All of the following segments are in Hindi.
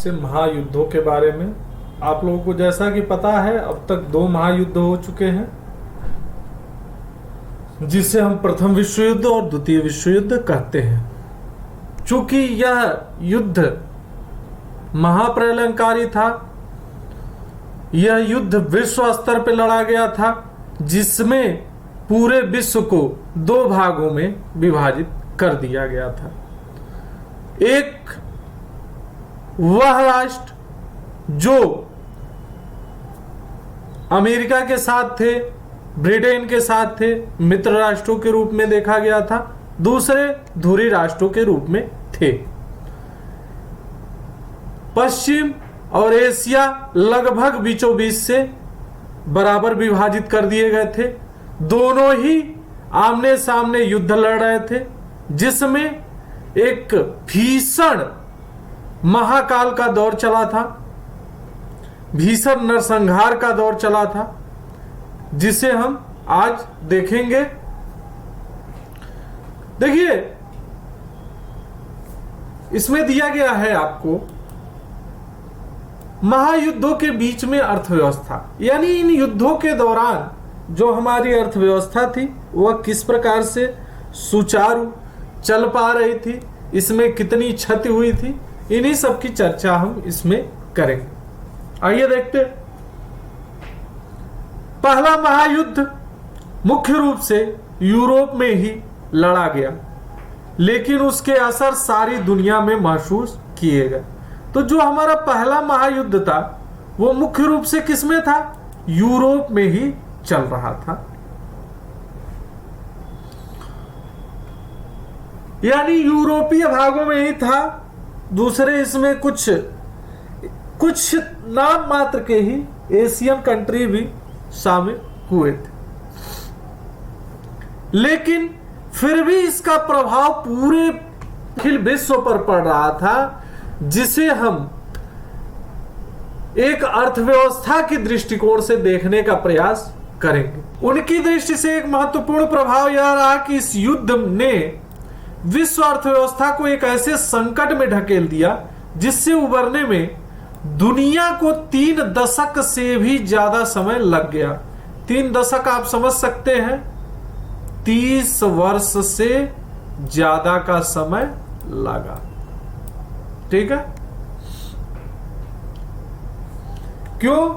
आपसे महायुद्धों के बारे में। आप लोगों को जैसा कि पता है, अब तक 2 महायुद्ध हो चुके हैं, जिसे हम प्रथम विश्व युद्ध और द्वितीय विश्व युद्ध कहते हैं। चूंकि यह युद्ध महाप्रलयंकारी था, यह युद्ध विश्व स्तर पर लड़ा गया था, जिसमें पूरे विश्व को 2 भागों में विभाजित कर दिया गया था। एक वह राष्ट्र जो अमेरिका के साथ थे, ब्रिटेन के साथ थे, मित्र राष्ट्रों के रूप में देखा गया था, दूसरे धुरी राष्ट्रों के रूप में थे। पश्चिम और एशिया लगभग बीचों बीच से बराबर विभाजित कर दिए गए थे। दोनों ही आमने सामने युद्ध लड़ रहे थे, जिसमें एक भीषण महाकाल का दौर चला था, भीषण नरसंहार का दौर चला था, जिसे हम आज देखेंगे। देखिए, इसमें दिया गया है आपको महायुद्धों के बीच में अर्थव्यवस्था, यानी इन युद्धों के दौरान जो हमारी अर्थव्यवस्था थी वह किस प्रकार से सुचारू चल पा रही थी, इसमें कितनी क्षति हुई थी, इन्हीं सब की चर्चा हम इसमें करेंगे। आइए देखते हैं। पहला महायुद्ध मुख्य रूप से यूरोप में ही लड़ा गया, लेकिन उसके असर सारी दुनिया में महसूस किए गए। तो जो हमारा पहला महायुद्ध था वो मुख्य रूप से किसमें था? यूरोप में ही चल रहा था। यानी यूरोपीय भागों में ही था। दूसरे इसमें कुछ नाम मात्र के ही एशियन कंट्री भी शामिल हुए थे, लेकिन फिर भी इसका प्रभाव पूरे अखिल विश्व पर पड़ रहा था, जिसे हम एक अर्थव्यवस्था की दृष्टिकोण से देखने का प्रयास करेंगे। उनकी दृष्टि से एक महत्वपूर्ण प्रभाव यह रहा कि इस युद्ध ने विश्व अर्थव्यवस्था को एक ऐसे संकट में ढकेल दिया जिससे उबरने में दुनिया को 3 दशक से भी ज्यादा समय लग गया। 3 दशक आप समझ सकते हैं, 30 वर्ष से ज्यादा का समय लगा। ठीक है, क्यों?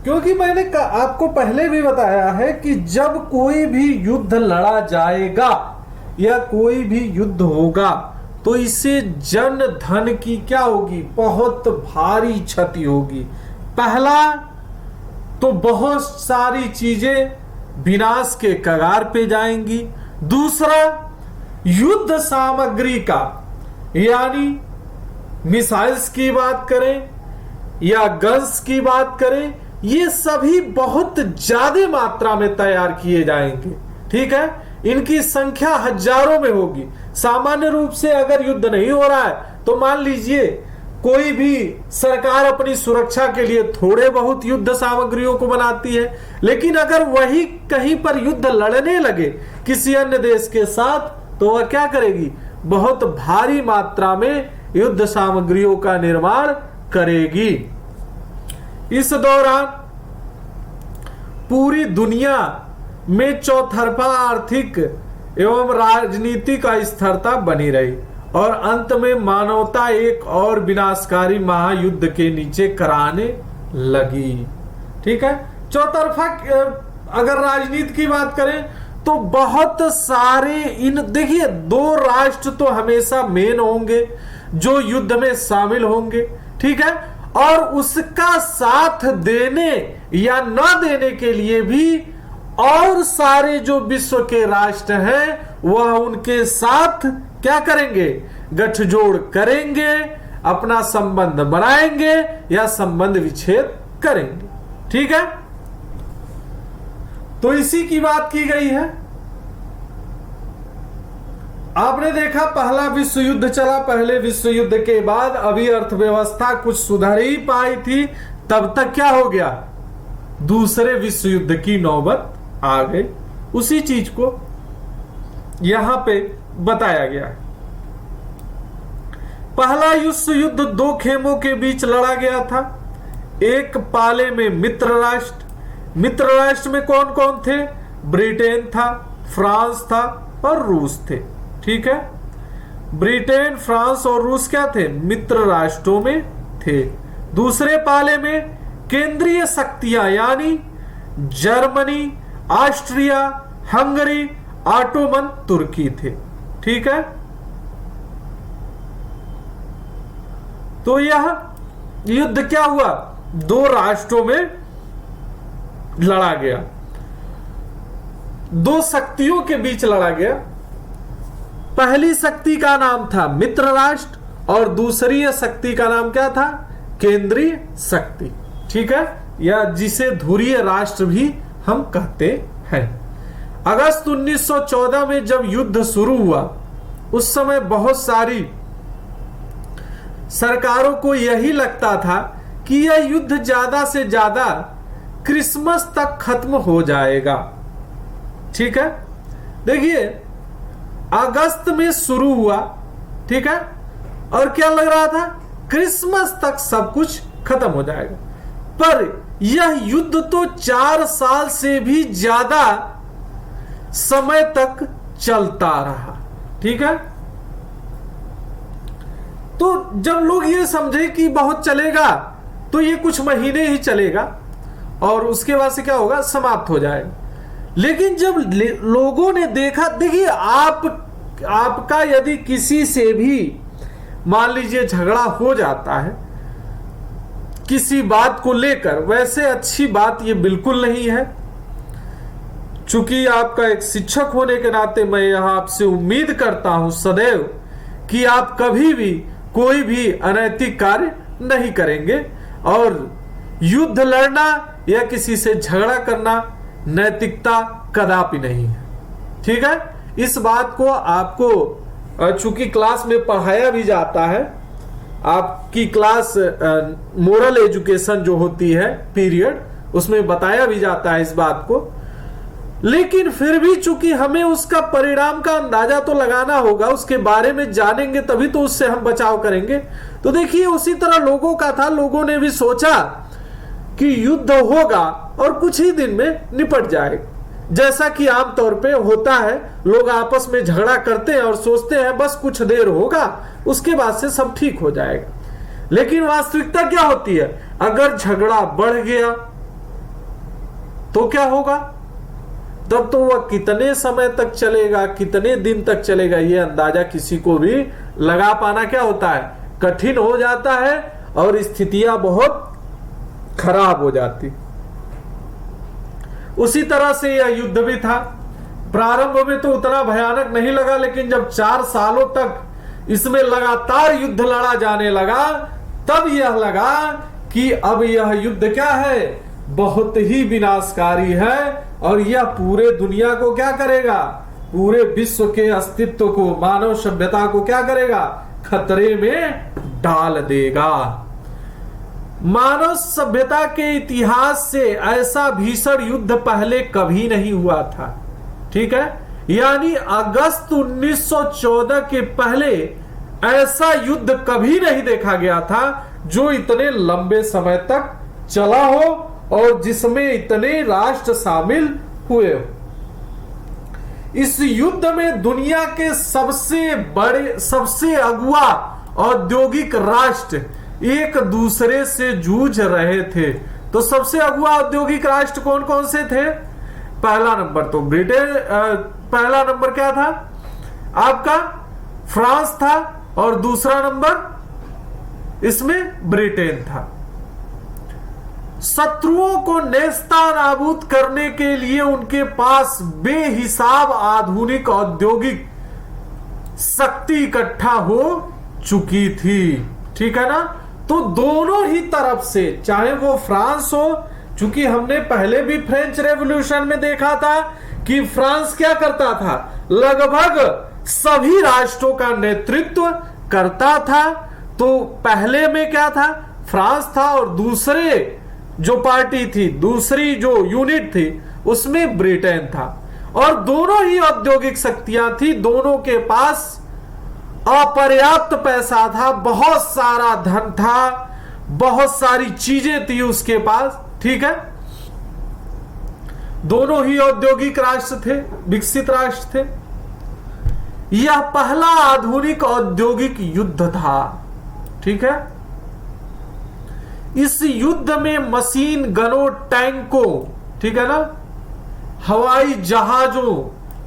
क्योंकि मैंने आपको पहले भी बताया है कि जब कोई भी युद्ध लड़ा जाएगा या कोई भी युद्ध होगा तो इससे जन धन की क्या होगी? बहुत भारी क्षति होगी। पहला तो बहुत सारी चीजें विनाश के कगार पे जाएंगी। दूसरा, युद्ध सामग्री का, यानी मिसाइल्स की बात करें या गन्स की बात करें, ये सभी बहुत ज्यादा मात्रा में तैयार किए जाएंगे। ठीक है, इनकी संख्या हजारों में होगी। सामान्य रूप से अगर युद्ध नहीं हो रहा है तो मान लीजिए कोई भी सरकार अपनी सुरक्षा के लिए थोड़े बहुत युद्ध सामग्रियों को बनाती है, लेकिन अगर वही कहीं पर युद्ध लड़ने लगे किसी अन्य देश के साथ तो वह क्या करेगी? बहुत भारी मात्रा में युद्ध सामग्रियों का निर्माण करेगी। इस दौरान पूरी दुनिया में चौतरफा आर्थिक एवं राजनीतिक अस्थिरता बनी रही और अंत में मानवता एक और विनाशकारी महायुद्ध के नीचे कराने लगी। ठीक है, चौतरफा अगर राजनीति की बात करें तो बहुत सारे देखिए 2 राष्ट्र तो हमेशा मेन होंगे जो युद्ध में शामिल होंगे। ठीक है, और उसका साथ देने या न देने के लिए भी और सारे जो विश्व के राष्ट्र हैं वह उनके साथ क्या करेंगे? गठजोड़ करेंगे, अपना संबंध बनाएंगे या संबंध विच्छेद करेंगे। ठीक है, तो इसी की बात की गई है। आपने देखा पहला विश्व युद्ध चला, पहले विश्व युद्ध के बाद अभी अर्थव्यवस्था कुछ सुधर ही पाई थी, तब तक क्या हो गया? दूसरे विश्व युद्ध की नौबत आ गई। उसी चीज को यहां पे बताया गया है। पहला विश्व युद्ध दो खेमों के बीच लड़ा गया था। एक पाले में मित्र राष्ट्र में कौन कौन थे? ब्रिटेन था, फ्रांस था और रूस थे। ठीक है, ब्रिटेन, फ्रांस और रूस क्या थे? मित्र राष्ट्रों में थे। दूसरे पाले में केंद्रीय शक्तियां यानी जर्मनी, ऑस्ट्रिया, हंगरी, ऑटोमन तुर्की थे। ठीक है, तो यह युद्ध क्या हुआ? दो राष्ट्रों में लड़ा गया, दो शक्तियों के बीच लड़ा गया। पहली शक्ति का नाम था मित्र राष्ट्र और दूसरी शक्ति का नाम क्या था? केंद्रीय शक्ति। ठीक है, या जिसे ध्रुवीय राष्ट्र भी हम कहते हैं। अगस्त 1914 में जब युद्ध शुरू हुआ, उस समय बहुत सारी सरकारों को यही लगता था कि यह युद्ध ज्यादा से ज्यादा क्रिसमस तक खत्म हो जाएगा। ठीक है, देखिए अगस्त में शुरू हुआ, ठीक है, और क्या लग रहा था? क्रिसमस तक सब कुछ खत्म हो जाएगा। पर यह युद्ध तो 4 साल से भी ज्यादा समय तक चलता रहा। ठीक है, तो जब लोग ये समझे कि बहुत चलेगा तो ये कुछ महीने ही चलेगा और उसके बाद से क्या होगा? समाप्त हो जाएगा। लेकिन जब लोगों ने देखा, देखिए आपका यदि किसी से भी मान लीजिए झगड़ा हो जाता है किसी बात को लेकर, वैसे अच्छी बात ये बिल्कुल नहीं है। चूंकि आपका एक शिक्षक होने के नाते मैं यह आपसे उम्मीद करता हूं सदैव कि आप कभी भी कोई भी अनैतिक कार्य नहीं करेंगे और युद्ध लड़ना या किसी से झगड़ा करना नैतिकता कदापि नहीं है। ठीक है, इस बात को आपको चूंकि क्लास में पढ़ाया भी जाता है, आपकी क्लास मोरल एजुकेशन जो होती है पीरियड, उसमें बताया भी जाता है इस बात को। लेकिन फिर भी चूंकि हमें उसका परिणाम का अंदाजा तो लगाना होगा, उसके बारे में जानेंगे तभी तो उससे हम बचाव करेंगे। तो देखिए उसी तरह लोगों का था, लोगों ने भी सोचा कि युद्ध होगा और कुछ ही दिन में निपट जाएगा। जैसा कि आमतौर पे होता है, लोग आपस में झगड़ा करते हैं और सोचते हैं बस कुछ देर होगा, उसके बाद से सब ठीक हो जाएगा। लेकिन वास्तविकता क्या होती है? अगर झगड़ा बढ़ गया तो क्या होगा? तब तो वह कितने समय तक चलेगा, कितने दिन तक चलेगा, यह अंदाजा किसी को भी लगा पाना क्या होता है? कठिन हो जाता है और स्थितियां बहुत खराब हो जाती। उसी तरह से यह युद्ध भी था। प्रारंभ में तो उतना भयानक नहीं लगा, लेकिन जब 4 सालों तक इसमें लगातार युद्ध लड़ा जाने लगा, तब यह लगा कि अब यह युद्ध क्या है? बहुत ही विनाशकारी है और यह पूरे दुनिया को क्या करेगा? पूरे विश्व के अस्तित्व को, मानव सभ्यता को क्या करेगा? खतरे में डाल देगा। मानव सभ्यता के इतिहास से ऐसा भीषण युद्ध पहले कभी नहीं हुआ था। ठीक है, यानी अगस्त 1914 के पहले ऐसा युद्ध कभी नहीं देखा गया था जो इतने लंबे समय तक चला हो और जिसमें इतने राष्ट्र शामिल हुए हो। इस युद्ध में दुनिया के सबसे बड़े, सबसे अगुआ औद्योगिक राष्ट्र एक दूसरे से जूझ रहे थे। तो सबसे अगुआ औद्योगिक राष्ट्र कौन कौन से थे? पहला नंबर तो ब्रिटेन, पहला नंबर क्या था आपका? फ्रांस था और दूसरा नंबर इसमें ब्रिटेन था। शत्रुओं को नेस्तनाबूद करने के लिए उनके पास बेहिसाब आधुनिक औद्योगिक शक्ति इकट्ठा हो चुकी थी। ठीक है ना? तो दोनों ही तरफ से, चाहे वो फ्रांस हो, चूंकि हमने पहले भी फ्रेंच रेवोल्यूशन में देखा था कि फ्रांस क्या करता था? लगभग सभी राष्ट्रों का नेतृत्व करता था। तो पहले में क्या था? फ्रांस था और दूसरे जो पार्टी थी, दूसरी जो यूनिट थी, उसमें ब्रिटेन था। और दोनों ही औद्योगिक शक्तियां थी, दोनों के पास अपर्याप्त पैसा था, बहुत सारा धन था, बहुत सारी चीजें थी उसके पास, ठीक है। दोनों ही औद्योगिक राष्ट्र थे, विकसित राष्ट्र थे। यह पहला आधुनिक औद्योगिक युद्ध था, ठीक है। इस युद्ध में मशीन गनों, टैंकों, ठीक है ना, हवाई जहाजों,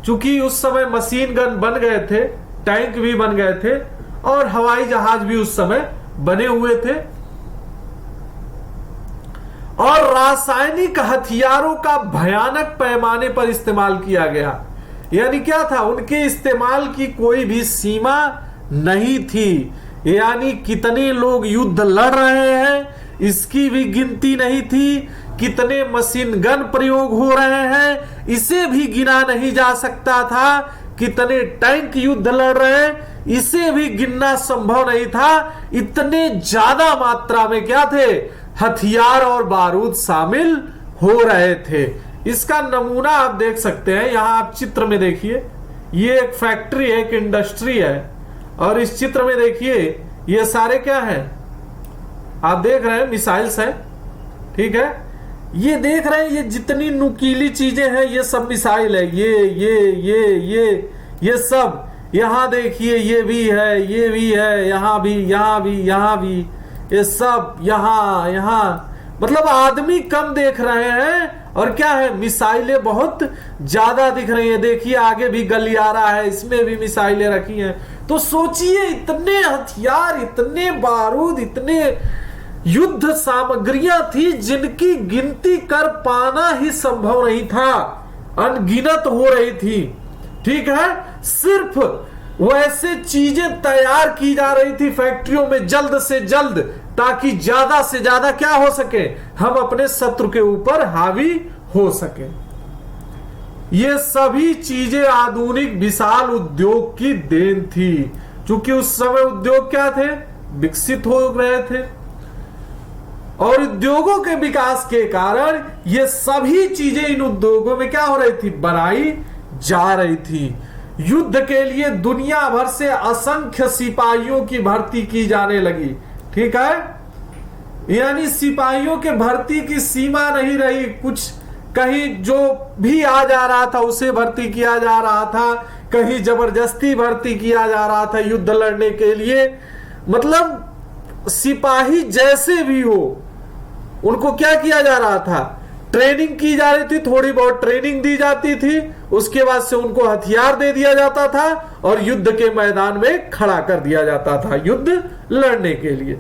चूंकि उस समय मशीन गन बन गए थे, टैंक भी बन गए थे और हवाई जहाज भी उस समय बने हुए थे, और रासायनिक हथियारों का भयानक पैमाने पर इस्तेमाल किया गया। यानी क्या था, उनके इस्तेमाल की कोई भी सीमा नहीं थी। यानी कितने लोग युद्ध लड़ रहे हैं इसकी भी गिनती नहीं थी, कितने मशीन गन प्रयोग हो रहे हैं इसे भी गिना नहीं जा सकता था, कितने टैंक युद्ध लड़ रहे हैं इसे भी गिनना संभव नहीं था। इतने ज्यादा मात्रा में क्या थे, हथियार और बारूद शामिल हो रहे थे। इसका नमूना आप देख सकते हैं, यहां आप चित्र में देखिए, ये एक फैक्ट्री है, एक इंडस्ट्री है, और इस चित्र में देखिए ये सारे क्या है, आप देख रहे हैं मिसाइल्स हैं, ठीक है। ये देख रहे हैं, ये जितनी नुकीली चीजें हैं ये सब मिसाइल है, ये सब। यहां देखिए ये भी है, ये भी है, यहां भी, यहां भी, यहां भी, ये सब यहां मतलब आदमी कम देख रहे हैं और क्या है, मिसाइलें बहुत ज्यादा दिख रही हैं। देखिए आगे भी गलियारा है, इसमें भी मिसाइलें रखी हैं। तो सोचिए इतने हथियार, इतने बारूद, इतने युद्ध सामग्रियां थी जिनकी गिनती कर पाना ही संभव नहीं था, अनगिनत हो रही थी, ठीक है। सिर्फ वैसे चीजें तैयार की जा रही थी फैक्ट्रियों में जल्द से जल्द, ताकि ज्यादा से ज्यादा क्या हो सके, हम अपने शत्रु के ऊपर हावी हो सके। ये सभी चीजें आधुनिक विशाल उद्योग की देन थी, क्योंकि उस समय उद्योग क्या थे, विकसित हो रहे थे, और उद्योगों के विकास के कारण ये सभी चीजें इन उद्योगों में क्या हो रही थी, बनाई जा रही थी। युद्ध के लिए दुनिया भर से असंख्य सिपाहियों की भर्ती की जाने लगी, ठीक है। यानी सिपाहियों के भर्ती की सीमा नहीं रही, कुछ कहीं जो भी आ जा रहा था उसे भर्ती किया जा रहा था, कहीं जबरदस्ती भर्ती किया जा रहा था युद्ध लड़ने के लिए। मतलब सिपाही जैसे भी हो उनको क्या किया जा रहा था, ट्रेनिंग की जा रही थी, थोड़ी बहुत ट्रेनिंग दी जाती थी, उसके बाद से उनको हथियार दे दिया जाता था और युद्ध के मैदान में खड़ा कर दिया जाता था युद्ध लड़ने के लिए।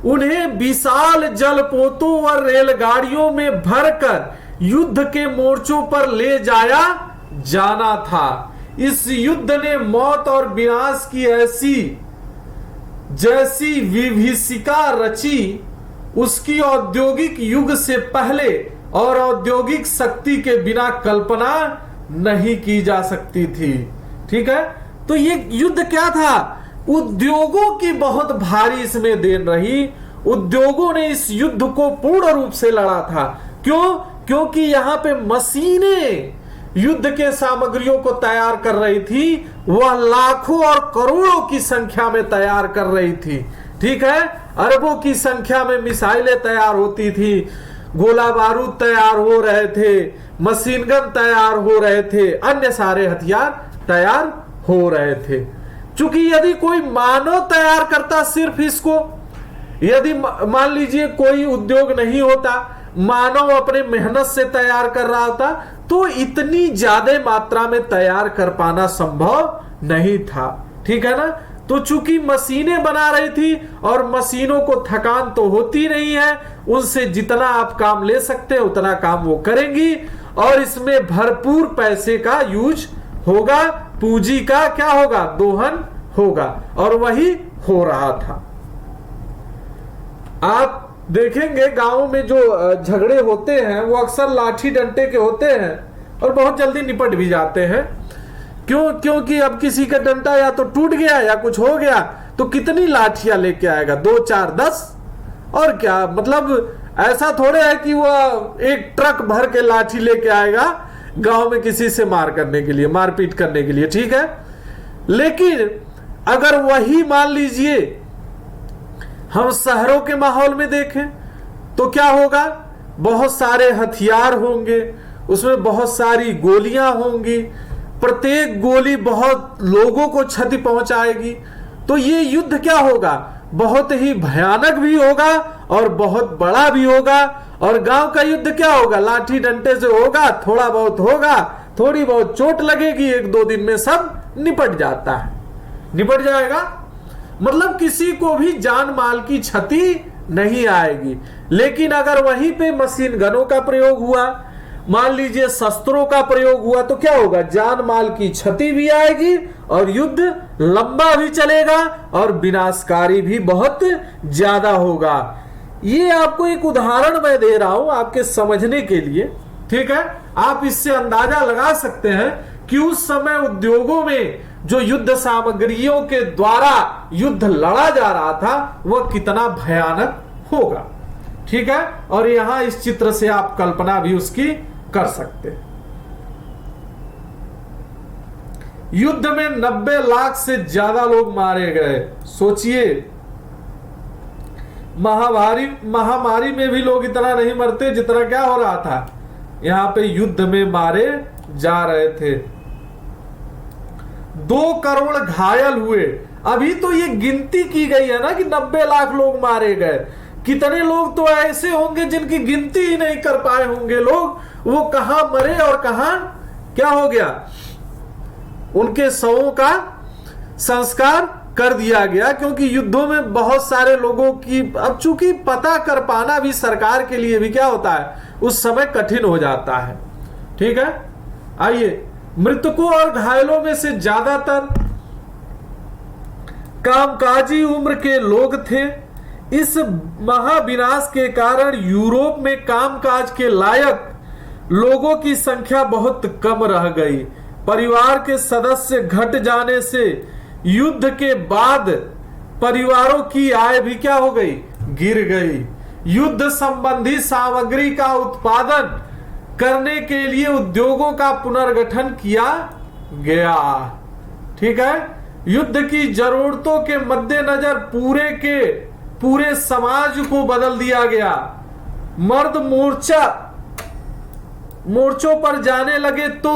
उन्हें विशाल जलपोतों और रेलगाड़ियों में भरकर युद्ध के मोर्चों पर ले जाया जाना था। इस युद्ध ने मौत और विनाश की ऐसी जैसी विभीषिका रची, उसकी औद्योगिक युग से पहले और औद्योगिक शक्ति के बिना कल्पना नहीं की जा सकती थी, ठीक है। तो ये युद्ध क्या था, उद्योगों की बहुत भारी इसमें देन रही। उद्योगों ने इस युद्ध को पूर्ण रूप से लड़ा था। क्यों? क्योंकि यहां पे मशीनें युद्ध के सामग्रियों को तैयार कर रही थी, वह लाखों और करोड़ों की संख्या में तैयार कर रही थी, ठीक है। अरबों की संख्या में मिसाइलें तैयार होती थी, गोला बारूद तैयार हो रहे थे, मशीन गन तैयार हो रहे थे, अन्य सारे हथियार तैयार हो रहे थे। चूंकि यदि कोई मानव तैयार करता सिर्फ इसको, यदि मान लीजिए कोई उद्योग नहीं होता, मानव अपने मेहनत से तैयार कर रहा था, तो इतनी ज्यादा मात्रा में तैयार कर पाना संभव नहीं था, ठीक है ना। तो चूंकि मशीनें बना रही थी और मशीनों को थकान तो होती नहीं है, उनसे जितना आप काम ले सकते हैं उतना काम वो करेंगी, और इसमें भरपूर पैसे का यूज होगा, पूंजी का क्या होगा, दोहन होगा, और वही हो रहा था। आप देखेंगे गांव में जो झगड़े होते हैं वो अक्सर लाठी डंडे के होते हैं और बहुत जल्दी निपट भी जाते हैं। क्यों? क्योंकि अब किसी का डंडा या तो टूट गया या कुछ हो गया तो कितनी लाठियां लेके आएगा, 2 4 10, और क्या मतलब ऐसा थोड़े है कि वो एक ट्रक भर के लाठी लेके आएगा गांव में किसी से मार करने के लिए, मारपीट करने के लिए, ठीक है। लेकिन अगर वही मान लीजिए हम शहरों के माहौल में देखें तो क्या होगा, बहुत सारे हथियार होंगे, उसमें बहुत सारी गोलियां होंगी, प्रत्येक गोली बहुत लोगों को क्षति पहुंचाएगी। तो ये युद्ध क्या होगा, बहुत ही भयानक भी होगा और बहुत बड़ा भी होगा। और गांव का युद्ध क्या होगा, लाठी डंडे से होगा, थोड़ा बहुत होगा, थोड़ी बहुत चोट लगेगी, 1-2 दिन में सब निपट जाता है, निपट जाएगा। मतलब किसी को भी जान माल की क्षति नहीं आएगी। लेकिन अगर वहीं पे मशीन गनों का प्रयोग हुआ, मान लीजिए शस्त्रों का प्रयोग हुआ, तो क्या होगा, जान माल की क्षति भी आएगी और युद्ध लंबा भी चलेगा और विनाशकारी भी बहुत ज्यादा होगा। ये आपको एक उदाहरण मैं दे रहा हूं आपके समझने के लिए, ठीक है। आप इससे अंदाजा लगा सकते हैं कि उस समय उद्योगों में जो युद्ध सामग्रियों के द्वारा युद्ध लड़ा जा रहा था वह कितना भयानक होगा, ठीक है। और यहां इस चित्र से आप कल्पना भी उसकी कर सकते हैं। युद्ध में 90 लाख से ज्यादा लोग मारे गए। सोचिए, महामारी में भी लोग इतना नहीं मरते जितना क्या हो रहा था, यहां पे युद्ध में मारे जा रहे थे। 2 करोड़ घायल हुए। अभी तो ये गिनती की गई है ना कि 90 लाख लोग मारे गए। कितने लोग तो ऐसे होंगे जिनकी गिनती ही नहीं कर पाए होंगे लोग, वो कहां मरे और कहां क्या हो गया, उनके शवों का संस्कार कर दिया गया। क्योंकि युद्धों में बहुत सारे लोगों की, अब चूंकि पता कर पाना भी सरकार के लिए भी क्या होता है, उस समय कठिन हो जाता है, ठीक है। आइए, मृतकों और घायलों में से ज्यादातर कामकाजी उम्र के लोग थे। इस महाविनाश के कारण यूरोप में कामकाज के लायक लोगों की संख्या बहुत कम रह गई। परिवार के सदस्य घट जाने से युद्ध के बाद परिवारों की आय भी क्या हो गई, गिर गई। युद्ध संबंधी सामग्री का उत्पादन करने के लिए उद्योगों का पुनर्गठन किया गया, ठीक है। युद्ध की जरूरतों के मद्देनजर पूरे समाज को बदल दिया गया। मर्द मोर्चों पर जाने लगे तो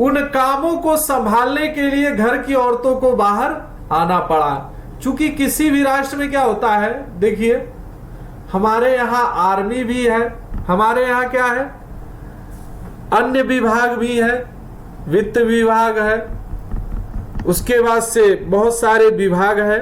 उन कामों को संभालने के लिए घर की औरतों को बाहर आना पड़ा। चूंकि किसी भी राष्ट्र में क्या होता है, देखिए हमारे यहां आर्मी भी है, हमारे यहां क्या है, अन्य विभाग भी है, वित्त विभाग है, उसके बाद से बहुत सारे विभाग है।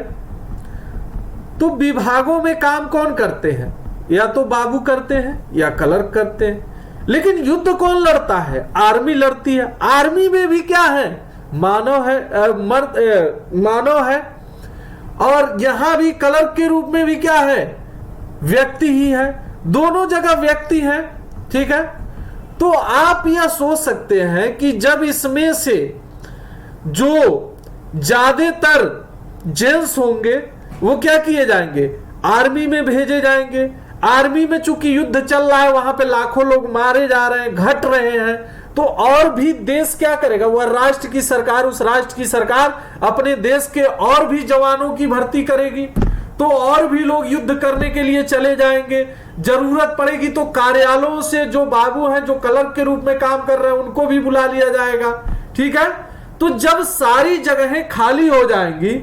तो विभागों में काम कौन करते हैं, या तो बाबू करते हैं या क्लर्क करते हैं। लेकिन युद्ध कौन लड़ता है, आर्मी लड़ती है। आर्मी में भी क्या है, मानव है, मानव है। और यहां भी क्लर्क के रूप में भी क्या है, व्यक्ति ही है। दोनों जगह व्यक्ति है, ठीक है। तो आप यह सोच सकते हैं कि जब इसमें से जो ज्यादातर जेंट्स होंगे वो क्या किए जाएंगे, आर्मी में भेजे जाएंगे। आर्मी में चूंकि युद्ध चल रहा है, वहां पे लाखों लोग मारे जा रहे हैं, घट रहे हैं, तो और भी देश क्या करेगा, वह राष्ट्र की सरकार, उस राष्ट्र की सरकार अपने देश के और भी जवानों की भर्ती करेगी। तो और भी लोग युद्ध करने के लिए चले जाएंगे। जरूरत पड़ेगी तो कार्यालयों से जो बाबू हैं, जो क्लर्क के रूप में काम कर रहे हैं, उनको भी बुला लिया जाएगा, ठीक है। तो जब सारी जगहें खाली हो जाएंगी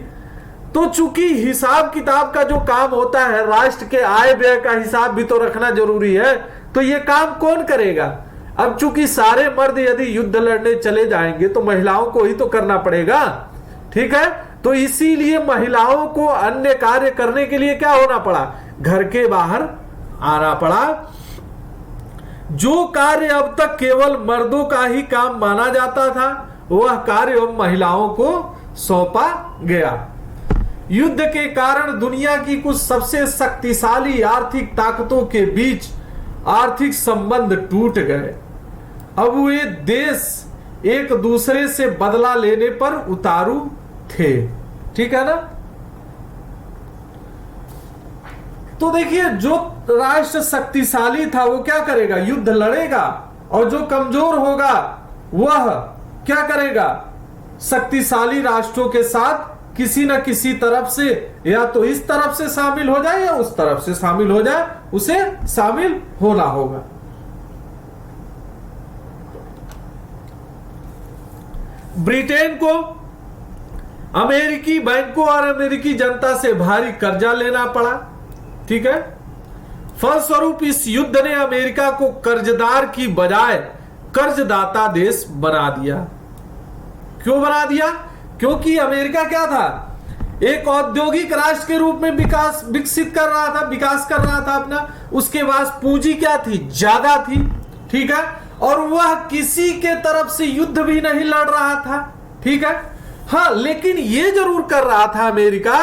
तो चूंकि हिसाब किताब का जो काम होता है, राष्ट्र के आय व्यय का हिसाब भी तो रखना जरूरी है, तो ये काम कौन करेगा। अब चूंकि सारे मर्द यदि युद्ध लड़ने चले जाएंगे तो महिलाओं को ही तो करना पड़ेगा, ठीक है। तो इसीलिए महिलाओं को अन्य कार्य करने के लिए क्या होना पड़ा, घर के बाहर आना पड़ा। जो कार्य अब तक केवल मर्दों का ही काम माना जाता था, वह कार्य अब महिलाओं को सौंपा गया। युद्ध के कारण दुनिया की कुछ सबसे शक्तिशाली आर्थिक ताकतों के बीच आर्थिक संबंध टूट गए। अब वे देश एक दूसरे से बदला लेने पर उतारू थे, ठीक है ना। तो देखिए, जो राष्ट्र शक्तिशाली था वो क्या करेगा, युद्ध लड़ेगा, और जो कमजोर होगा वह क्या करेगा, शक्तिशाली राष्ट्रों के साथ किसी न किसी तरफ से, या तो इस तरफ से शामिल हो जाए या उस तरफ से शामिल हो जाए, उसे शामिल होना होगा। ब्रिटेन को अमेरिकी बैंकों और अमेरिकी जनता से भारी कर्जा लेना पड़ा। ठीक है, फलस्वरूप इस युद्ध ने अमेरिका को कर्जदार की बजाय कर्जदाता देश बना दिया। क्यों बना दिया? क्योंकि अमेरिका क्या था, एक औद्योगिक राष्ट्र के रूप में विकसित कर रहा था, विकास कर रहा था अपना। उसके पास पूंजी क्या थी, ज्यादा थी। ठीक है, और वह किसी के तरफ से युद्ध भी नहीं लड़ रहा था। ठीक है, हाँ, लेकिन यह जरूर कर रहा था अमेरिका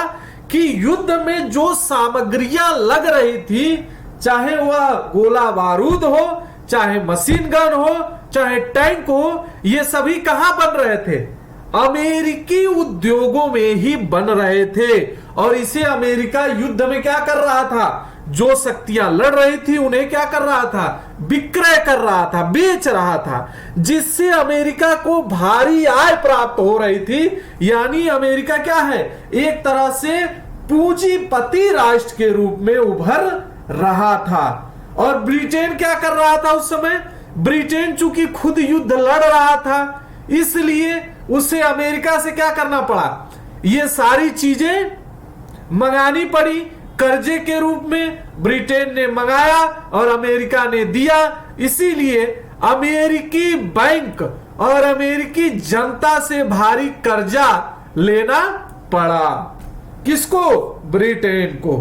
कि युद्ध में जो सामग्रियां लग रही थी, चाहे वह गोला बारूद हो, चाहे मशीन गन हो, चाहे टैंक हो, ये सभी कहां बन रहे थे, अमेरिकी उद्योगों में ही बन रहे थे। और इसे अमेरिका युद्ध में क्या कर रहा था, जो शक्तियां लड़ रही थी उन्हें क्या कर रहा था, विक्रय कर रहा था, बेच रहा था, जिससे अमेरिका को भारी आय प्राप्त हो रही थी। यानी अमेरिका क्या है, एक तरह से पूंजीपति राष्ट्र के रूप में उभर रहा था। और ब्रिटेन क्या कर रहा था उस समय, ब्रिटेन चूंकि खुद युद्ध लड़ रहा था, इसलिए उसे अमेरिका से क्या करना पड़ा, ये सारी चीजें मंगानी पड़ी। कर्जे के रूप में ब्रिटेन ने मंगाया और अमेरिका ने दिया। इसीलिए अमेरिकी बैंक और अमेरिकी जनता से भारी कर्जा लेना पड़ा। किसको? ब्रिटेन को।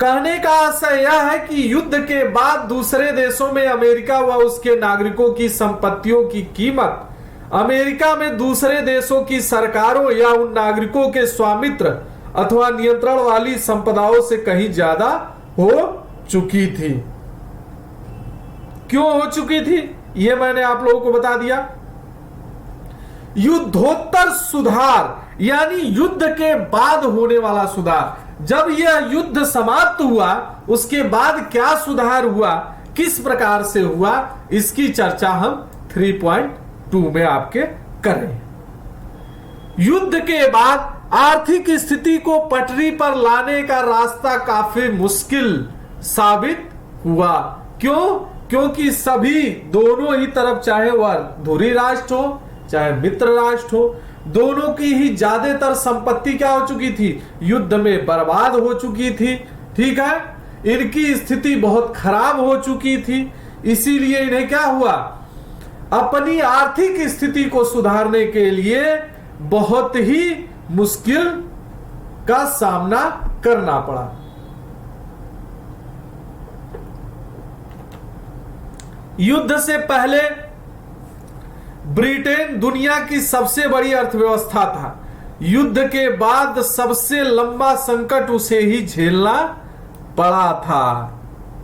कहने का आशय यह है कि युद्ध के बाद दूसरे देशों में अमेरिका व उसके नागरिकों की संपत्तियों की कीमत अमेरिका में दूसरे देशों की सरकारों या उन नागरिकों के स्वामित्व अथवा नियंत्रण वाली संपदाओं से कहीं ज्यादा हो चुकी थी। क्यों हो चुकी थी, यह मैंने आप लोगों को बता दिया। युद्धोत्तर सुधार, यानी युद्ध के बाद होने वाला सुधार। जब यह युद्ध समाप्त हुआ, उसके बाद क्या सुधार हुआ, किस प्रकार से हुआ, इसकी चर्चा हम 3.2 में आपके करें। युद्ध के बाद आर्थिक स्थिति को पटरी पर लाने का रास्ता काफी मुश्किल साबित हुआ। क्यों? क्योंकि सभी दोनों ही तरफ, चाहे वह धुरी राष्ट्र हो चाहे मित्र राष्ट्र हो, दोनों की ही ज्यादातर संपत्ति क्या हो चुकी थी, युद्ध में बर्बाद हो चुकी थी। ठीक है, इनकी स्थिति बहुत खराब हो चुकी थी। इसीलिए इन्हें क्या हुआ, अपनी आर्थिक स्थिति को सुधारने के लिए बहुत ही मुश्किल का सामना करना पड़ा। युद्ध से पहले ब्रिटेन दुनिया की सबसे बड़ी अर्थव्यवस्था था। युद्ध के बाद सबसे लंबा संकट उसे ही झेलना पड़ा था।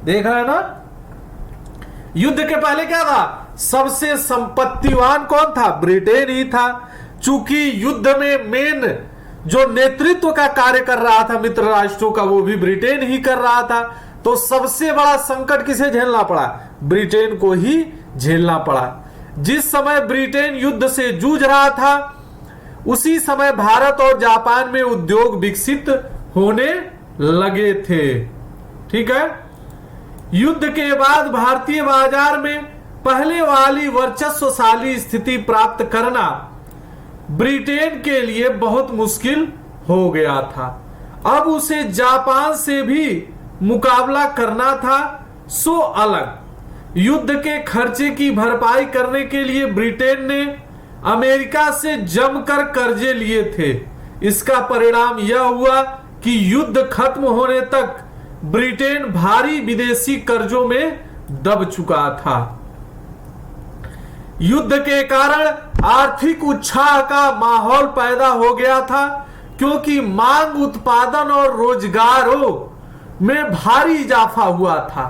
देखा है ना, युद्ध के पहले क्या था, सबसे संपत्तिवान कौन था, ब्रिटेन ही था। चूंकि युद्ध में मेन जो नेतृत्व का कार्य कर रहा था मित्र राष्ट्रों का, वो भी ब्रिटेन ही कर रहा था। तो सबसे बड़ा संकट किसे झेलना पड़ा, ब्रिटेन को ही झेलना पड़ा। जिस समय ब्रिटेन युद्ध से जूझ रहा था, उसी समय भारत और जापान में उद्योग विकसित होने लगे थे। ठीक है, युद्ध के बाद भारतीय बाजार में पहले वाली वर्चस्वशाली स्थिति प्राप्त करना ब्रिटेन के लिए बहुत मुश्किल हो गया था। अब उसे जापान से भी मुकाबला करना था, सो अलग। युद्ध के खर्चे की भरपाई करने के लिए ब्रिटेन ने अमेरिका से जमकर कर्जे लिए थे। इसका परिणाम यह हुआ कि युद्ध खत्म होने तक ब्रिटेन भारी विदेशी कर्जों में दब चुका था। युद्ध के कारण आर्थिक उत्साह का माहौल पैदा हो गया था, क्योंकि मांग, उत्पादन और रोजगारों में भारी इजाफा हुआ था।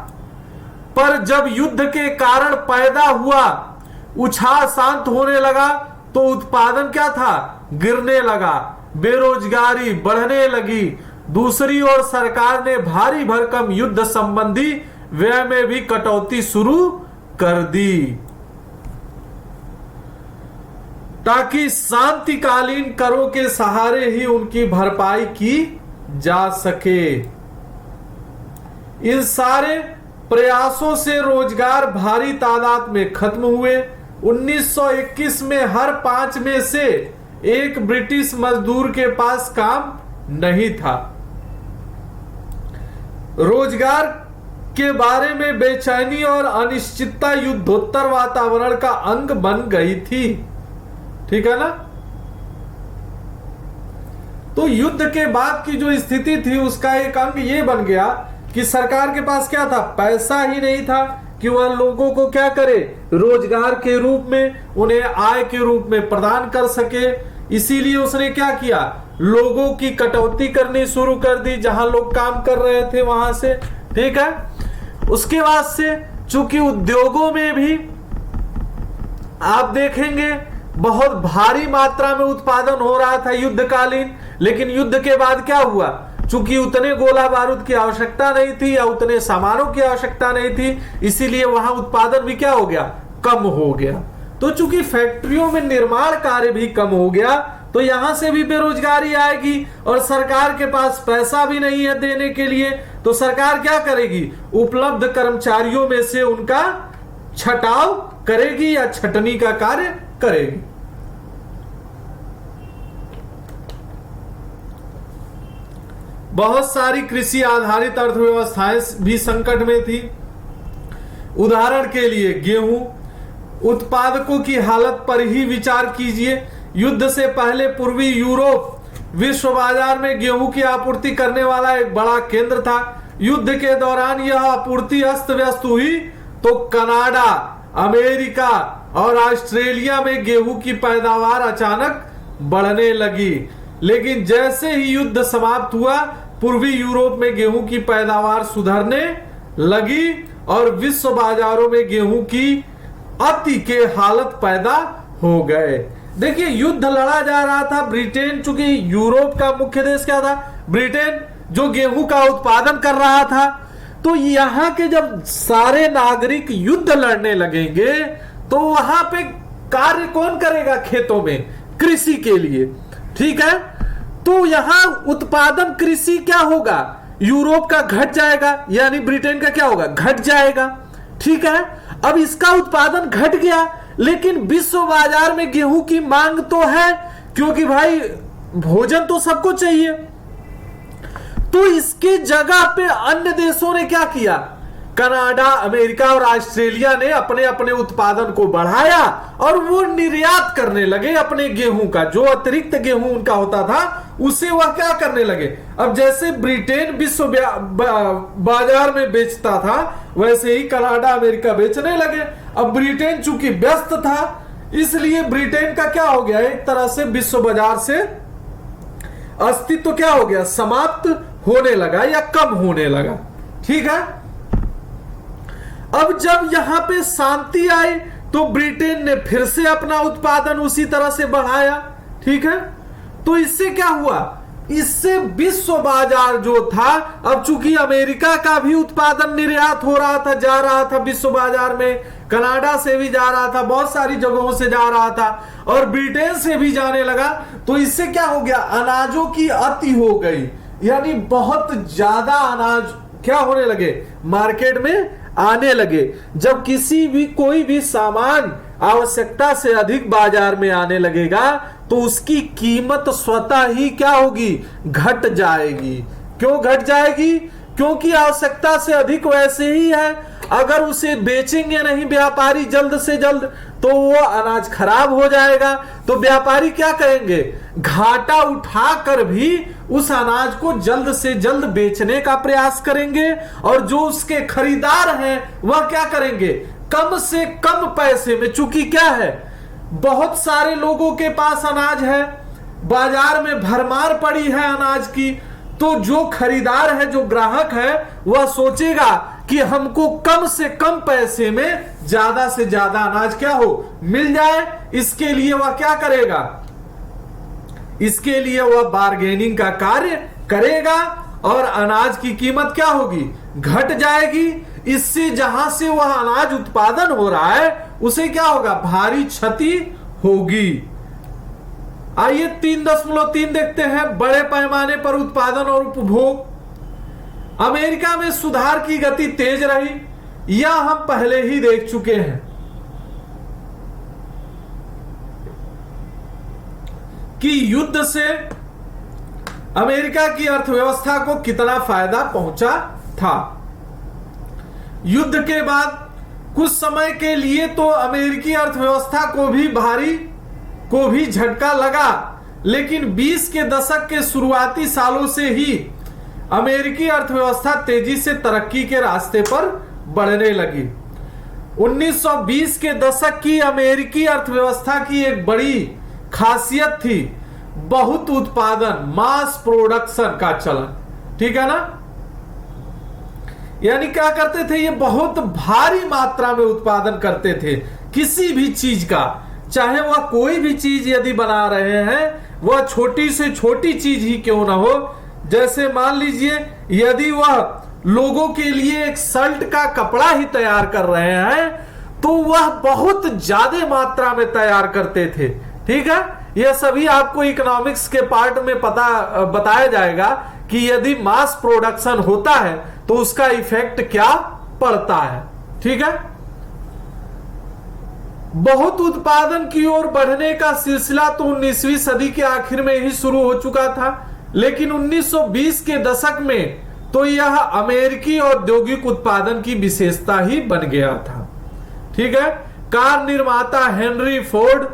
पर जब युद्ध के कारण पैदा हुआ उत्साह शांत होने लगा, तो उत्पादन क्या था, गिरने लगा, बेरोजगारी बढ़ने लगी। दूसरी ओर सरकार ने भारी भरकम युद्ध संबंधी व्यय में भी कटौती शुरू कर दी। ताकि शांतिकालीन करों के सहारे ही उनकी भरपाई की जा सके। इन सारे प्रयासों से रोजगार भारी तादाद में खत्म हुए। 1921 में हर 5 में से एक ब्रिटिश मजदूर के पास काम नहीं था। रोजगार के बारे में बेचैनी और अनिश्चितता युद्धोत्तर वातावरण का अंग बन गई थी। ठीक है ना। तो युद्ध के बाद की जो स्थिति थी उसका एक अंग ये बन गया कि सरकार के पास क्या था, पैसा ही नहीं था कि वह लोगों को क्या करे, रोजगार के रूप में, उन्हें आय के रूप में प्रदान कर सके। इसीलिए उसने क्या किया, लोगों की कटौती करनी शुरू कर दी जहां लोग काम कर रहे थे वहां से। ठीक है। उसके बाद से चूंकि उद्योगों में भी आप देखेंगे बहुत भारी मात्रा में उत्पादन हो रहा था युद्धकालीन, लेकिन युद्ध के बाद क्या हुआ, चूंकि उतने गोला बारूद की आवश्यकता नहीं थी या उतने सामानों की आवश्यकता नहीं थी, इसीलिए वहां उत्पादन भी क्या हो गया, कम हो गया। तो चूंकि फैक्ट्रियों में निर्माण कार्य भी कम हो गया तो यहां से भी बेरोजगारी आएगी और सरकार के पास पैसा भी नहीं है देने के लिए, तो सरकार क्या करेगी, उपलब्ध कर्मचारियों में से उनका छटाव करेगी या छटनी का कार्य करेगी। बहुत सारी कृषि आधारित अर्थव्यवस्थाएं भी संकट में थी। उदाहरण के लिए गेहूं उत्पादकों की हालत पर ही विचार कीजिए। युद्ध से पहले पूर्वी यूरोप विश्व बाजार में गेहूं की आपूर्ति करने वाला एक बड़ा केंद्र था। युद्ध के दौरान यह आपूर्ति अस्त व्यस्त हुई तो कनाडा, अमेरिका और ऑस्ट्रेलिया में गेहूं की पैदावार अचानक बढ़ने लगी। लेकिन जैसे ही युद्ध समाप्त हुआ पूर्वी यूरोप में गेहूं की पैदावार सुधरने लगी और विश्व बाजारों में गेहूं की अति के हालत पैदा हो गए। देखिए युद्ध लड़ा जा रहा था। ब्रिटेन, चूंकि यूरोप का मुख्य देश क्या था, ब्रिटेन, जो गेहूं का उत्पादन कर रहा था, तो यहां के जब सारे नागरिक युद्ध लड़ने लगेंगे तो वहां पे कार्य कौन करेगा, खेतों में, कृषि के लिए। ठीक है। तो यहां उत्पादन कृषि क्या होगा, यूरोप का घट जाएगा, यानी ब्रिटेन का क्या होगा, घट जाएगा। ठीक है। अब इसका उत्पादन घट गया लेकिन विश्व बाजार में गेहूं की मांग तो है, क्योंकि भाई भोजन तो सबको चाहिए। तो इसके जगह पे अन्य देशों ने क्या किया, कनाडा, अमेरिका और ऑस्ट्रेलिया ने अपने अपने उत्पादन को बढ़ाया और वो निर्यात करने लगे अपने गेहूं का, जो अतिरिक्त गेहूं उनका होता था उसे वह क्या करने लगे। अब जैसे ब्रिटेन विश्व बाजार में बेचता था वैसे ही कनाडा, अमेरिका बेचने लगे। अब ब्रिटेन चूंकि व्यस्त था इसलिए ब्रिटेन का क्या हो गया, एक तरह से विश्व बाजार से अस्तित्व क्या हो गया, समाप्त होने लगा या कम होने लगा। ठीक है। अब जब यहां पे शांति आई तो ब्रिटेन ने फिर से अपना उत्पादन उसी तरह से बढ़ाया। ठीक है। तो इससे क्या हुआ, इससे विश्व बाजार जो था, अब चूंकि अमेरिका का भी उत्पादन निर्यात हो रहा था, जा रहा था विश्व बाजार में, कनाडा से भी जा रहा था, बहुत सारी जगहों से जा रहा था और ब्रिटेन से भी जाने लगा। तो इससे क्या हो गया, अनाजों की अति हो गई, यानी बहुत ज्यादा अनाज क्या होने लगे, मार्केट में आने लगे। जब किसी भी कोई भी सामान आवश्यकता से अधिक बाजार में आने लगेगा तो उसकी कीमत स्वतः ही क्या होगी, घट जाएगी। क्यों घट जाएगी, क्योंकि आवश्यकता से अधिक वैसे ही है। अगर उसे बेचेंगे नहीं व्यापारी जल्द से जल्द तो वो अनाज खराब हो जाएगा। तो व्यापारी क्या करेंगे, घाटा उठाकर भी उस अनाज को जल्द से जल्द बेचने का प्रयास करेंगे और जो उसके खरीदार हैं वह क्या करेंगे, कम से कम पैसे में, चूंकि क्या है, बहुत सारे लोगों के पास अनाज है, बाजार में भरमार पड़ी है अनाज की, तो जो खरीदार है, जो ग्राहक है, वह सोचेगा कि हमको कम से कम पैसे में ज्यादा से ज्यादा अनाज क्या हो, मिल जाए। इसके लिए वह क्या करेगा, इसके लिए वह बार्गेनिंग का कार्य करेगा और अनाज की कीमत क्या होगी, घट जाएगी। इससे जहां से वह अनाज उत्पादन हो रहा है उसे क्या होगा, भारी क्षति होगी। आइए 3.3 देखते हैं, बड़े पैमाने पर उत्पादन और उपभोग। अमेरिका में सुधार की गति तेज रही, यह हम पहले ही देख चुके हैं कि युद्ध से अमेरिका की अर्थव्यवस्था को कितना फायदा पहुंचा था। युद्ध के बाद कुछ समय के लिए तो अमेरिकी अर्थव्यवस्था को भी झटका लगा, लेकिन 20 के दशक के शुरुआती सालों से ही अमेरिकी अर्थव्यवस्था तेजी से तरक्की के रास्ते पर बढ़ने लगी। 1920 के दशक की अमेरिकी अर्थव्यवस्था की एक बड़ी खासियत थी बहुत उत्पादन, मास प्रोडक्शन का चलन। ठीक है ना, यानी क्या करते थे, ये बहुत भारी मात्रा में उत्पादन करते थे किसी भी चीज का, चाहे वह कोई भी चीज यदि बना रहे हैं, वह छोटी से छोटी चीज ही क्यों ना हो। जैसे मान लीजिए यदि वह लोगों के लिए एक शर्ट का कपड़ा ही तैयार कर रहे हैं तो वह बहुत ज्यादा मात्रा में तैयार करते थे। ठीक है, यह सभी आपको इकोनॉमिक्स के पार्ट में बताया जाएगा कि यदि मास प्रोडक्शन होता है तो उसका इफेक्ट क्या पड़ता है। ठीक है, बहुत उत्पादन की ओर बढ़ने का सिलसिला तो 19वीं सदी के आखिर में ही शुरू हो चुका था, लेकिन 1920 के दशक में तो यह अमेरिकी औद्योगिक उत्पादन की विशेषता ही बन गया था। ठीक है, कार निर्माता हेनरी फोर्ड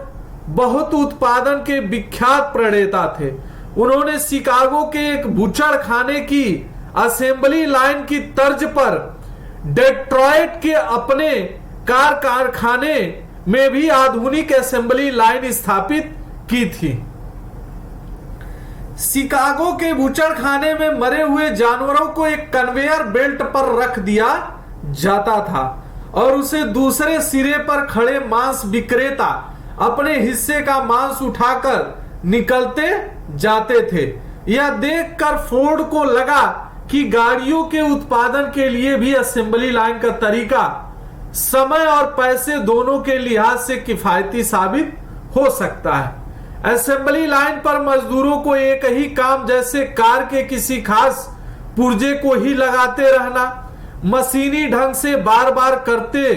बहुत उत्पादन के विख्यात प्रणेता थे। उन्होंने शिकागो के एक बुचड़ खाने की असेंबली लाइन की तर्ज पर डेट्रॉयट के अपने कार कारखाने में भी आधुनिक असेंबली लाइन स्थापित की थी। शिकागो के बुचड़ खाने में मरे हुए जानवरों को एक कन्वेयर बेल्ट पर रख दिया जाता था और उसे दूसरे सिरे पर खड़े मांस विक्रेता अपने हिस्से का मांस उठाकर निकलते जाते थे। यह देखकर फोर्ड को लगा कि गाड़ियों के उत्पादन के लिए भी असेंबली लाइन का तरीका समय और पैसे दोनों के लिहाज से किफायती साबित हो सकता है। असेंबली लाइन पर मजदूरों को एक ही काम, जैसे कार के किसी खास पुर्जे को ही लगाते रहना, मशीनी ढंग से बार बार करते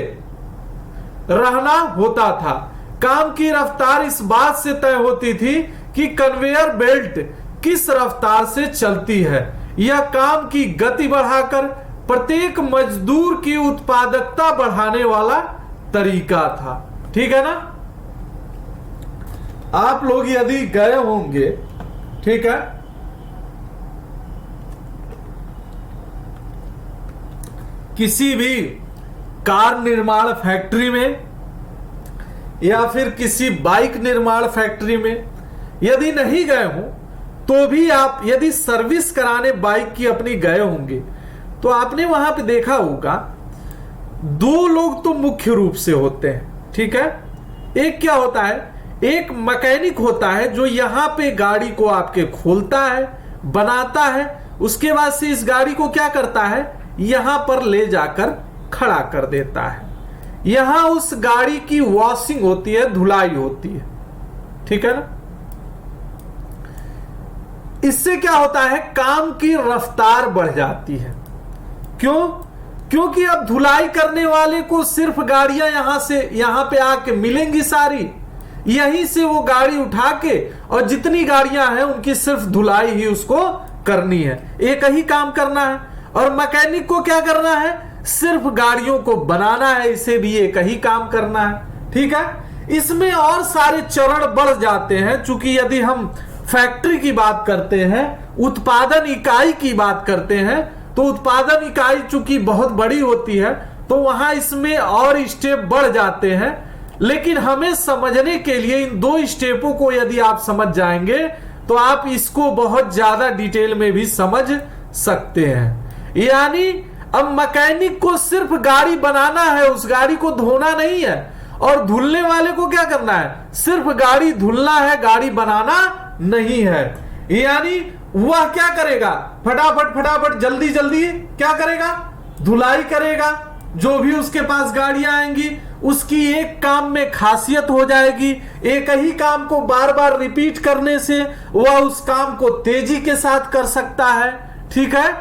रहना होता था। काम की रफ्तार इस बात से तय होती थी कि कन्वेयर बेल्ट किस रफ्तार से चलती है। यह काम की गति बढ़ाकर प्रत्येक मजदूर की उत्पादकता बढ़ाने वाला तरीका था। ठीक है ना, आप लोग यदि गए होंगे, ठीक है, किसी भी कार निर्माण फैक्ट्री में या फिर किसी बाइक निर्माण फैक्ट्री में यदि नहीं गए हो तो भी आप यदि सर्विस कराने बाइक की अपनी गए होंगे तो आपने वहां पे देखा होगा दो लोग तो मुख्य रूप से होते हैं। ठीक है, एक क्या होता है, एक मैकेनिक होता है जो यहां पे गाड़ी को आपके खोलता है, बनाता है, उसके बाद से इस गाड़ी को क्या करता है, यहां पर ले जाकर खड़ा कर देता है। यहां उस गाड़ी की वॉशिंग होती है, धुलाई होती है। ठीक है ना, इससे क्या होता है, काम की रफ्तार बढ़ जाती है। क्यों? क्योंकि अब धुलाई करने वाले को सिर्फ गाड़ियां यहां पे आके मिलेंगी सारी, यहीं से वो गाड़ी उठा के, और जितनी गाड़ियां हैं उनकी सिर्फ धुलाई ही उसको करनी है, एक ही काम करना है। और मैकेनिक को क्या करना है, सिर्फ गाड़ियों को बनाना है, इसे भी एक ही काम करना है। ठीक है, इसमें और सारे चरण बढ़ जाते हैं। चूंकि यदि हम फैक्ट्री की बात करते हैं, उत्पादन इकाई की बात करते हैं, तो उत्पादन इकाई चूंकि बहुत बड़ी होती है तो वहां इसमें और स्टेप बढ़ जाते हैं। लेकिन हमें समझने के लिए इन दो स्टेपों को यदि आप समझ जाएंगे तो आप इसको बहुत ज्यादा डिटेल में भी समझ सकते हैं। यानी अब मैकेनिक को सिर्फ गाड़ी बनाना है, उस गाड़ी को धोना नहीं है, और धुलने वाले को क्या करना है, सिर्फ गाड़ी धुलना है, गाड़ी बनाना नहीं है। यानी वह क्या करेगा, फटाफट जल्दी जल्दी क्या करेगा, धुलाई करेगा। जो भी उसके पास गाड़ियां आएंगी उसकी एक काम में खासियत हो जाएगी। एक ही काम को बार बार रिपीट करने से वह उस काम को तेजी के साथ कर सकता है। ठीक है,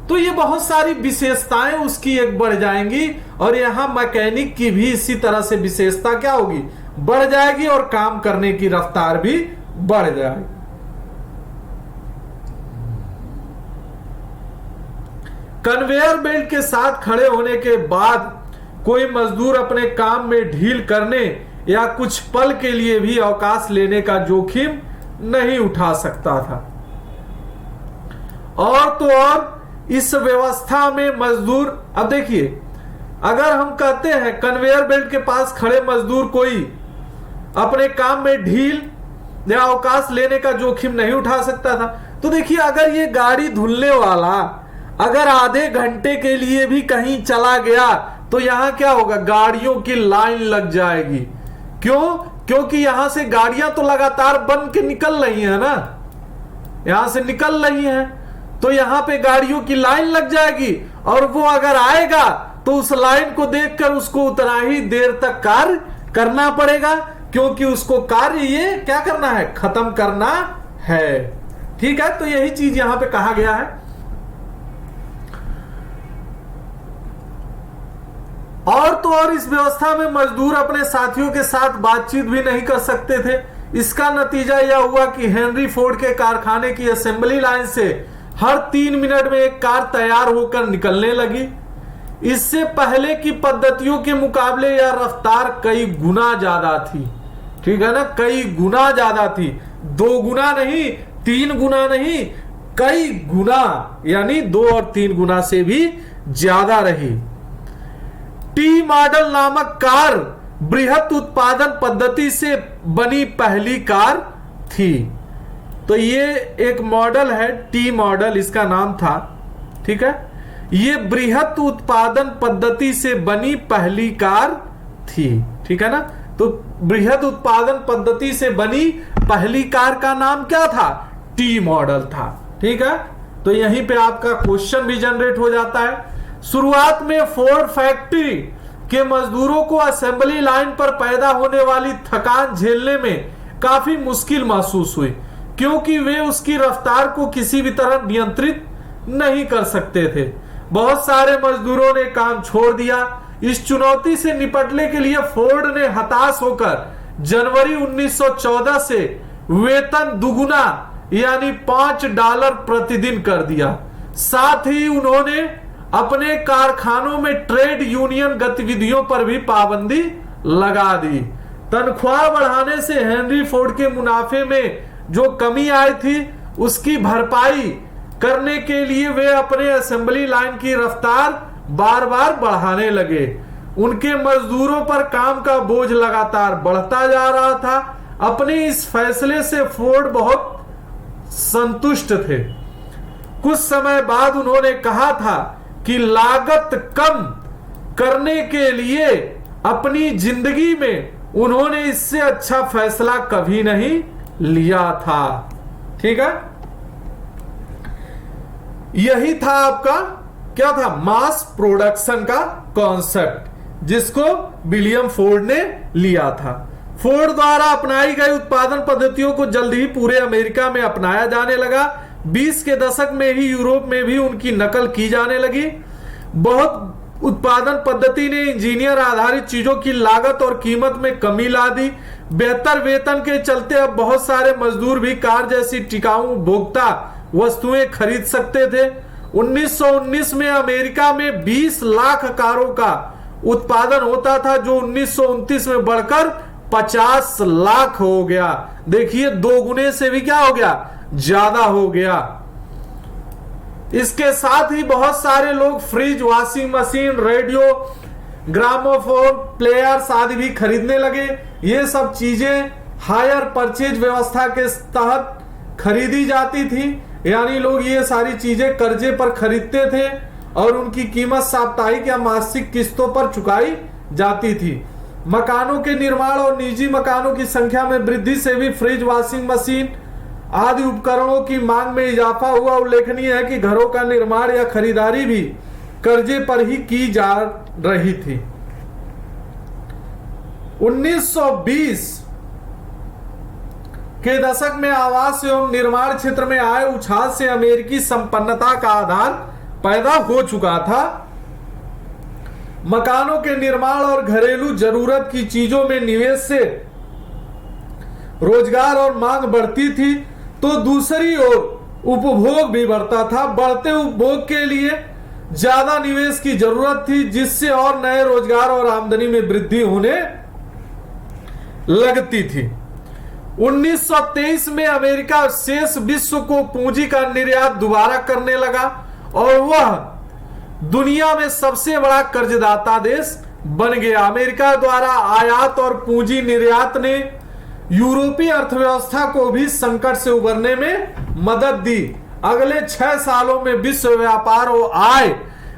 तो ये बहुत सारी विशेषताएं उसकी एक बढ़ जाएंगी, और यहां मैकेनिक की भी इसी तरह से विशेषता क्या होगी, बढ़ जाएगी, और काम करने की रफ्तार भी बढ़ जाएगी। कन्वेयर बेल्ट के साथ खड़े होने के बाद कोई मजदूर अपने काम में ढील करने या कुछ पल के लिए भी अवकाश लेने का जोखिम नहीं उठा सकता था। और तो और इस व्यवस्था में मजदूर, अब देखिए, अगर हम कहते हैं कन्वेयर बेल्ट के पास खड़े मजदूर कोई अपने काम में ढील या अवकाश लेने का जोखिम नहीं उठा सकता था, तो देखिए अगर ये गाड़ी धुलने वाला अगर आधे घंटे के लिए भी कहीं चला गया तो यहां क्या होगा, गाड़ियों की लाइन लग जाएगी। क्यों? क्योंकि यहां से गाड़ियां तो लगातार बन के निकल रही है ना, यहां से निकल रही हैं, तो यहां पे गाड़ियों की लाइन लग जाएगी, और वो अगर आएगा तो उस लाइन को देखकर उसको उतना ही देर तक कार्य करना पड़ेगा, क्योंकि उसको कार्य ये क्या करना है, खत्म करना है। ठीक है, तो यही चीज यहां पे कहा गया है। और तो और इस व्यवस्था में मजदूर अपने साथियों के साथ बातचीत भी नहीं कर सकते थे। इसका नतीजा यह हुआ कि हेनरी फोर्ड के कारखाने की असेंबली लाइन से हर 3 मिनट में एक कार तैयार होकर निकलने लगी। इससे पहले की पद्धतियों के मुकाबले यह रफ्तार कई गुना ज्यादा थी। ठीक है ना, कई गुना ज्यादा थी, 2 गुना नहीं, 3 गुना नहीं, कई गुना, यानी 2 और 3 गुना से भी ज्यादा रही। टी मॉडल नामक कार बृहत उत्पादन पद्धति से बनी पहली कार थी। तो ये एक मॉडल है, टी मॉडल इसका नाम था। ठीक है, ये बृहत उत्पादन पद्धति से बनी पहली कार थी। ठीक है ना, तो बृहत उत्पादन पद्धति से बनी पहली कार का नाम क्या था, टी मॉडल था। ठीक है, तो यहीं पे आपका क्वेश्चन भी जनरेट हो जाता है। शुरुआत में फोर्ड फैक्ट्री के मजदूरों को असेंबली लाइन पर पैदा होने वाली थकान झेलने में काफी मुश्किल महसूस हुई, क्योंकि वे उसकी रफ्तार को किसी भी तरह नियंत्रित नहीं कर सकते थे। बहुत सारे मजदूरों ने काम छोड़ दिया। इस चुनौती से निपटने के लिए फोर्ड ने हताश होकर जनवरी 1914 से वेतन दुगुना यानी $5 प्रतिदिन कर दिया। साथ ही उन्होंने अपने कारखानों में ट्रेड यूनियन गतिविधियों पर भी पाबंदी लगा दी। तनख्वाह बढ़ाने से हेनरी फोर्ड के मुनाफे में जो कमी आई थी उसकी भरपाई करने के लिए वे अपने असेंबली लाइन की रफ्तार बार बार बढ़ाने लगे। उनके मजदूरों पर काम का बोझ लगातार बढ़ता जा रहा था। अपने इस फैसले से फोर्ड बहुत संतुष्ट थे। कुछ समय बाद उन्होंने कहा था कि लागत कम करने के लिए अपनी जिंदगी में उन्होंने इससे अच्छा फैसला कभी नहीं लिया था। ठीक है, यही था आपका क्या था, मास प्रोडक्शन का कॉन्सेप्ट, जिसको विलियम फोर्ड ने लिया था। फोर्ड द्वारा अपनाई गई उत्पादन पद्धतियों को जल्द ही पूरे अमेरिका में अपनाया जाने लगा। 20 के दशक में ही यूरोप में भी उनकी नकल की जाने लगी। बहुत उत्पादन पद्धति ने इंजीनियर आधारित चीजों की लागत और कीमत में कमी ला दी। बेहतर वेतन के चलते अब बहुत सारे मजदूर भी कार जैसी टिकाऊ उपभोक्ता वस्तुएं खरीद सकते थे। 1919 में अमेरिका में 20 लाख कारों का उत्पादन होता था, जो 1929 में बढ़कर 50 लाख हो गया। देखिए 2 गुने से भी क्या हो गया, ज्यादा हो गया। इसके साथ ही बहुत सारे लोग fridge, washing machine, radio, gramophone, players आदि भी खरीदने लगे। ये सब चीजें हायर परचेज व्यवस्था के तहत खरीदी जाती थी, यानी लोग ये सारी चीजें कर्जे पर खरीदते थे और उनकी कीमत साप्ताहिक या मासिक किस्तों पर चुकाई जाती थी। मकानों के निर्माण और निजी मकानों की संख्या में वृद्धि से भी फ्रिज, वॉशिंग मशीन आदि उपकरणों की मांग में इजाफा हुआ। उल्लेखनीय है कि घरों का निर्माण या खरीदारी भी कर्जे पर ही की जा रही थी। 1920 के दशक में आवास एवं निर्माण क्षेत्र में आए उछाल से अमेरिकी संपन्नता का आधार पैदा हो चुका था। मकानों के निर्माण और घरेलू जरूरत की चीजों में निवेश से रोजगार और मांग बढ़ती थी, तो दूसरी ओर उपभोग भी बढ़ता था। बढ़ते उपभोग के लिए ज्यादा निवेश की जरूरत थी, जिससे और नए रोजगार और आमदनी में वृद्धि होने लगती थी। 1923 में अमेरिका शेष विश्व को पूंजी का निर्यात दोबारा करने लगा और वह दुनिया में सबसे बड़ा कर्जदाता देश बन गया। अमेरिका द्वारा आयात और पूंजी निर्यात ने यूरोपीय अर्थव्यवस्था को भी संकट से उबरने में मदद दी। अगले 6 सालों में विश्व व्यापार और आय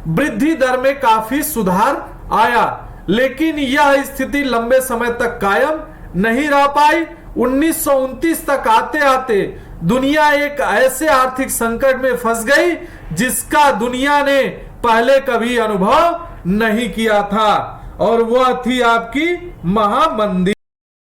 वृद्धि दर में काफी सुधार आया, लेकिन यह स्थिति लंबे समय तक कायम नहीं रह पाई। 1929 तक आते आते दुनिया एक ऐसे आर्थिक संकट में फंस गई जिसका दुनिया ने पहले कभी अनुभव नहीं किया था, और वह थी आपकी महामंदी।